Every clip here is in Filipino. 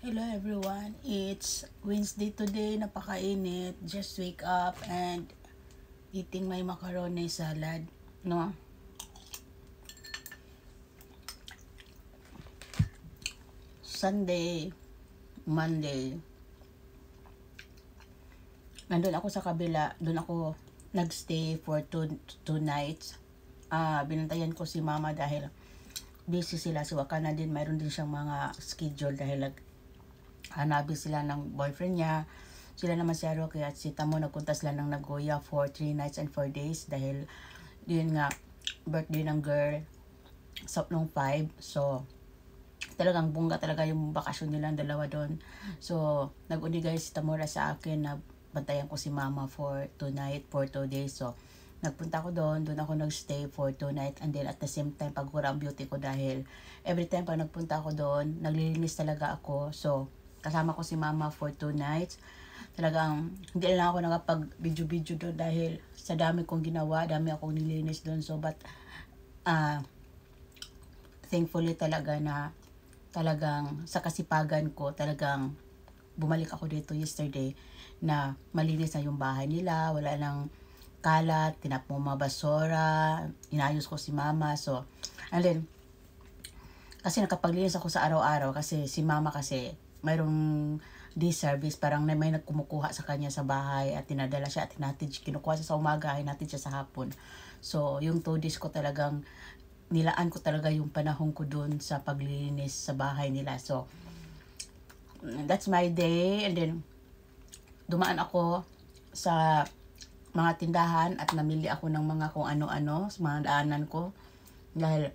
Hello everyone, it's Wednesday today, napakainit, just wake up and eating my macaroni salad, no? Sunday, Monday, nandun ako sa kabila, doon ako nagstay for two nights. Binantayan ko si mama dahil busy sila, si Wakana din, mayroon din siyang mga schedule dahil hanapin sila ng boyfriend niya. Sila naman si Aroki at si Tamo nagpunta sila ng Nagoya for 3 nights and 4 days dahil yun nga birthday ng girl sa nung 5. So talagang bongga talaga yung bakasyon nilang dalawa doon. So nag-unigay si Tamora sa akin na bantayan ko si mama for 2 nights for 2 days. So nagpunta ako doon ako nagstay for 2 nights and then at the same time pagkura ang beauty ko dahil every time pag nagpunta ako doon naglilinis talaga ako. So kasama ko si mama for 2 nights. Talagang hindi lang ako nakapag-video doon dahil sa dami kong ginawa, dami akong nilinis doon. So but thankfully talaga na talagang sa kasipagan ko talagang bumalik ako dito yesterday na malinis na yung bahay nila, wala nang kalat, tinapong mga basura, inayos ko si mama. So and then kasi nakapaglinis ako sa araw-araw kasi si mama kasi mayroong day service, parang may nagkumukuha sa kanya sa bahay at tinadala siya at kinukuha siya sa umaga, hinatid siya sa hapon. So yung 2 days ko talagang nilaan ko talaga yung panahon ko dun sa paglilinis sa bahay nila. So that's my day. And then dumaan ako sa mga tindahan at namili ako ng mga kung ano-ano sa mga daanan ko dahil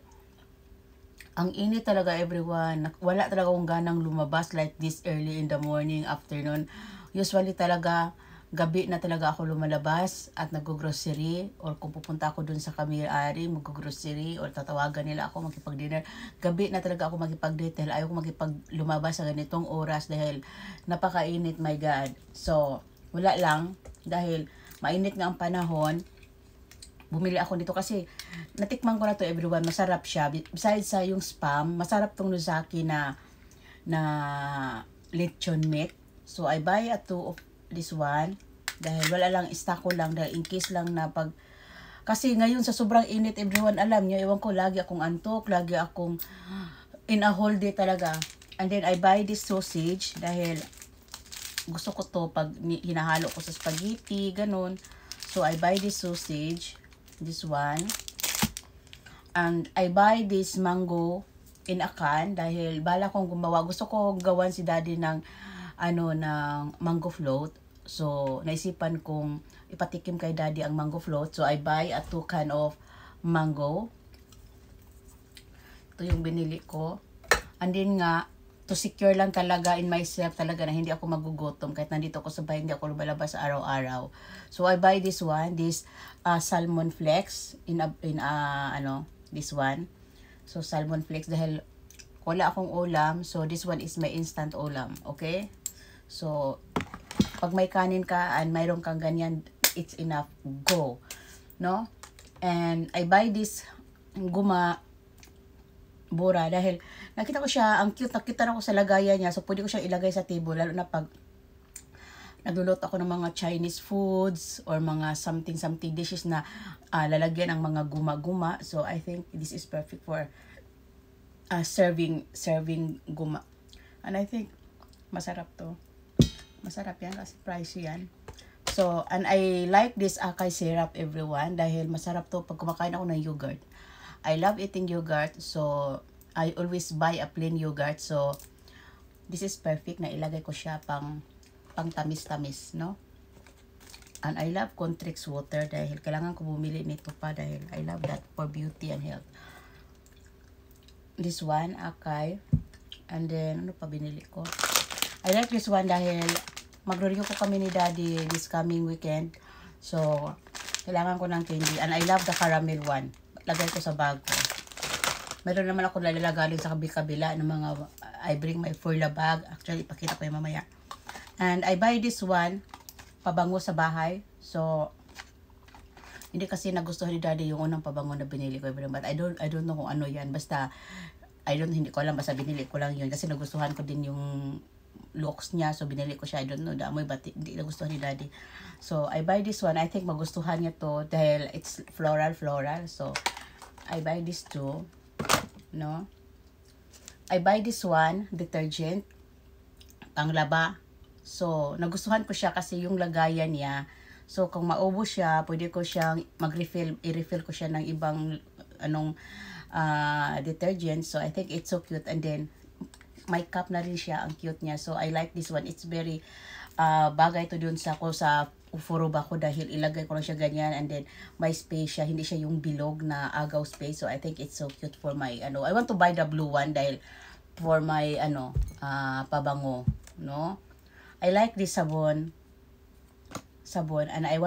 ang init talaga everyone. Wala talaga akong ganang lumabas like this early in the morning, afternoon. Usually talaga gabi na talaga ako lumalabas at nag-grocery or kung pupunta ako dun sa kami-ari, mag-grocery or tatawagan nila ako makipag-dinner. Gabi na talaga ako makipag-detail. Ayaw ko lumabas sa ganitong oras dahil napakainit, my God. So, wala lang dahil mainit nga ang panahon. Bumili ako nito kasi natikman ko na to everyone, masarap siya. Besides sa yung spam, masarap tong Nozaki na lechon meat. So I buy a 2 of this one dahil wala lang, stock ko lang dahil in case lang na kasi ngayon sa sobrang init everyone, alam niyo, ewan ko, lagi akong antok, lagi akong in a whole day talaga. And then I buy this sausage dahil gusto ko to pag hinahalo ko sa spaghetti, ganun. So I buy this sausage, this one. And I buy this mango in a can dahil bala kong gumawa. Gusto ko gawan si daddy ng ng mango float. So naisipan kong ipatikim kay daddy ang mango float. So I buy a 2 can of mango. Ito yung binili ko. And then nga, to secure lang talaga in myself talaga na hindi ako magugutom kahit nandito ako sa bahay, hindi ako lumalabas araw-araw. So I buy this one, this salmon flakes this one. So salmon flakes dahil wala akong ulam, so this one is my instant ulam, okay? So pag may kanin ka and mayroon kang ganyan, it's enough, go, no? And I buy this guma bura dahil nakita ko siya, ang cute, nakita na ko sa lagayan niya, so pwede ko siya ilagay sa table lalo na pag nagluluto ako ng mga Chinese foods or mga something dishes na lalagyan ng mga guma-guma. So I think this is perfect for serving guma. And I think masarap to. Masarap yan kasi pricey yan. So, and I like this acai syrup everyone dahil masarap to pag kumakain ako ng yogurt. I love eating yogurt, so I always buy a plain yogurt. So this is perfect na ilagay ko siya pang tamis-tamis, no? And I love Contrix water dahil kailangan ko bumili nito pa dahil I love that for beauty and health. This one, acai. And then, ano pa binili ko? I like this one dahil magre-review ko kami ni daddy this coming weekend. So, kailangan ko ng candy. And I love the caramel one. Lagay ko sa bag ko. Meron naman ako nalalagaling sa kabila ng mga, I bring my Furla bag. Actually, ipakita ko yung mamaya. And I buy this one, pabango sa bahay. So, hindi kasi nagustuhan ni daddy yung unang pabango na binili ko. But I don't know kung ano yan. Basta, hindi ko alam, basta binili ko lang yun. Kasi nagustuhan ko din yung looks niya. So, binili ko siya. I don't know, daamoy ba, hindi nagustuhan ni daddy. So, I buy this one. I think magustuhan niya to dahil it's floral. So, I buy this too. No? I buy this one, detergent, panglaba. So, nagustuhan ko siya kasi yung lagayan niya. So, kung maubos siya, pwede ko siyang i-refill ko siya ng ibang, detergent. So, I think it's so cute. And then, may cup na rin siya. Ang cute niya. So, I like this one. It's very, bagay to dun sa ufuroba ko dahil ilagay ko lang siya ganyan. And then, may space siya. Hindi siya yung bilog na agaw space. So, I think it's so cute for my, I want to buy the blue one dahil for my, pabango. No? I like this sabon, and I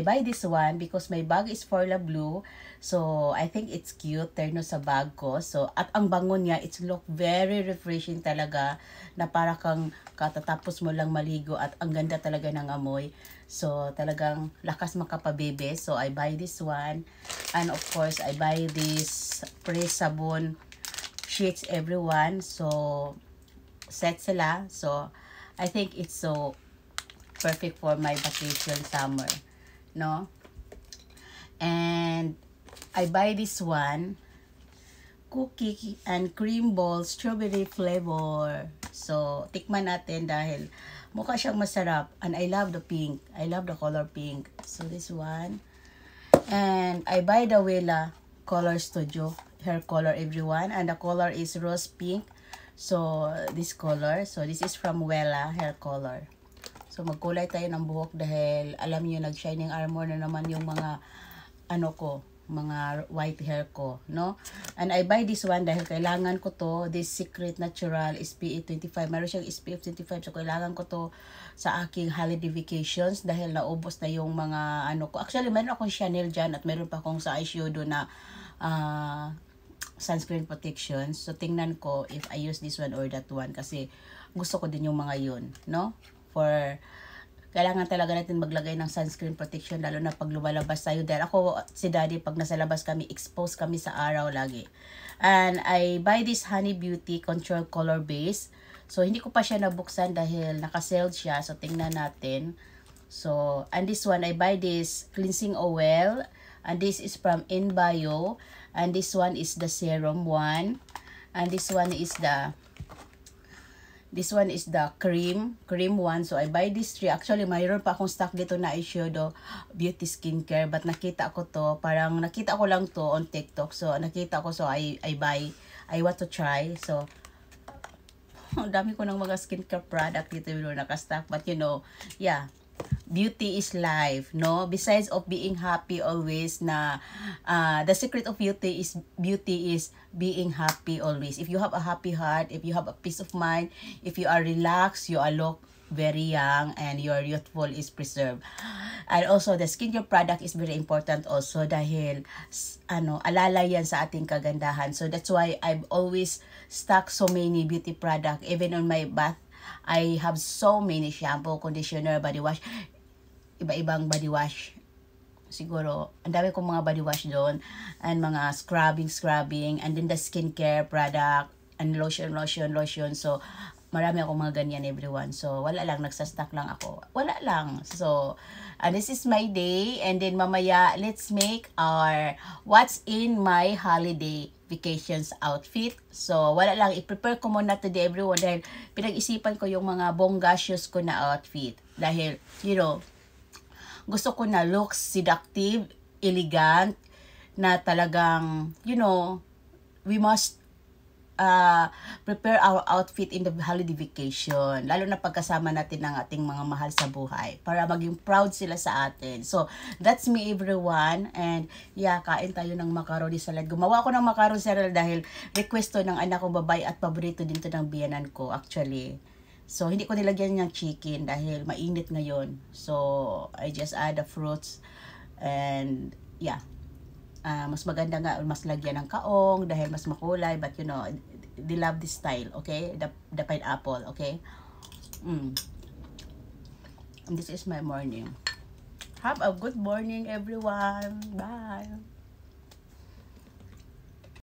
buy this one because my bag is Forla blue. So, I think it's cute, terno sa bag ko. So, at ang bango niya, it's look very refreshing talaga, na para kang katatapos mo lang maligo at ang ganda talaga ng amoy. So, talagang lakas makapabebe. So, I buy this one. And of course, I buy this press sabon sheets everyone. So, set sila. So, I think it's so perfect for my vacation summer, no? And I buy this one, cookie and cream ball strawberry flavor. So, tikman natin dahil mukha siyang masarap. And I love the pink. I love the color pink. So, this one. And I buy the Wella Color Studio hair color everyone. And the color is rose pink. So, this color. So, this is from Wella hair color. So, magkulay tayo ng buhok dahil alam niyo nag-shining armor na naman yung mga mga white hair ko, no? And I buy this one dahil kailangan ko to, this Secret Natural SPF 25. Meron siyang SPF 25. So, kailangan ko to sa aking holiday vacations dahil naubos na yung mga ko. Actually, meron akong Chanel dyan at meron pa akong sa eyeshadow na sunscreen protection. So, tingnan ko if I use this one or that one kasi gusto ko din yung mga yun, no? For kailangan talaga natin maglagay ng sunscreen protection lalo na pag lumalabas tayo. Dahil ako, si daddy, pag nasa labas kami, exposed kami sa araw lagi. And I buy this Honey Beauty Control Color Base. So, hindi ko pa siya nabuksan dahil naka-sale siya. So, tingnan natin. So, and this one, I buy this cleansing oil. And this is from InBio. And this one is the serum one. And this one is the cream one. So, I buy this 3. Actually, mayroon pa akong stock dito na eyeshadow beauty skincare. But nakita ko to. Parang nakita ko lang to on TikTok. So, nakita ko. So, I buy. I want to try. So, ang dami ko ng mga skincare product dito yung nakastock. But, yeah. Beauty is life, no? Besides of being happy always na the secret of beauty is being happy always. If you have a happy heart, if you have a peace of mind, if you are relaxed, you are look very young and your youthful is preserved. And also the skincare product is very important also dahil alala yan sa ating kagandahan. So that's why I've always stock so many beauty product even on my bath. I have so many shampoo, conditioner, body wash, iba-ibang body wash. Siguro, ang dami kong mga body wash doon. And mga scrubbing, and then the skincare product, and lotion. So, marami akong mga ganyan everyone. So, wala lang, nagsastock lang ako. Wala lang. So, this is my day. And then mamaya, let's make our what's in my holiday vacations outfit. So, wala lang. I-prepare ko muna today everyone dahil pinag-isipan ko yung mga bonggacious ko na outfit. Dahil, gusto ko na looks seductive, elegant, na talagang, we must prepare our outfit in the holiday vacation. Lalo na pagkasama natin ng ating mga mahal sa buhay. Para maging proud sila sa atin. So, that's me everyone. And, yeah, kain tayo ng macaroni salad. Gumawa ako ng macaroni salad dahil request to ng anak ko babae at paborito din to ng biyanan ko actually. So, hindi ko nilagyan ng chicken dahil mainit ngayon. So, I just add the fruits. And, yeah. Mas maganda nga, mas lagyan ng kaong dahil mas makulay. But, they love this style, okay? The pineapple, okay? And this is my morning. Have a good morning, everyone. Bye.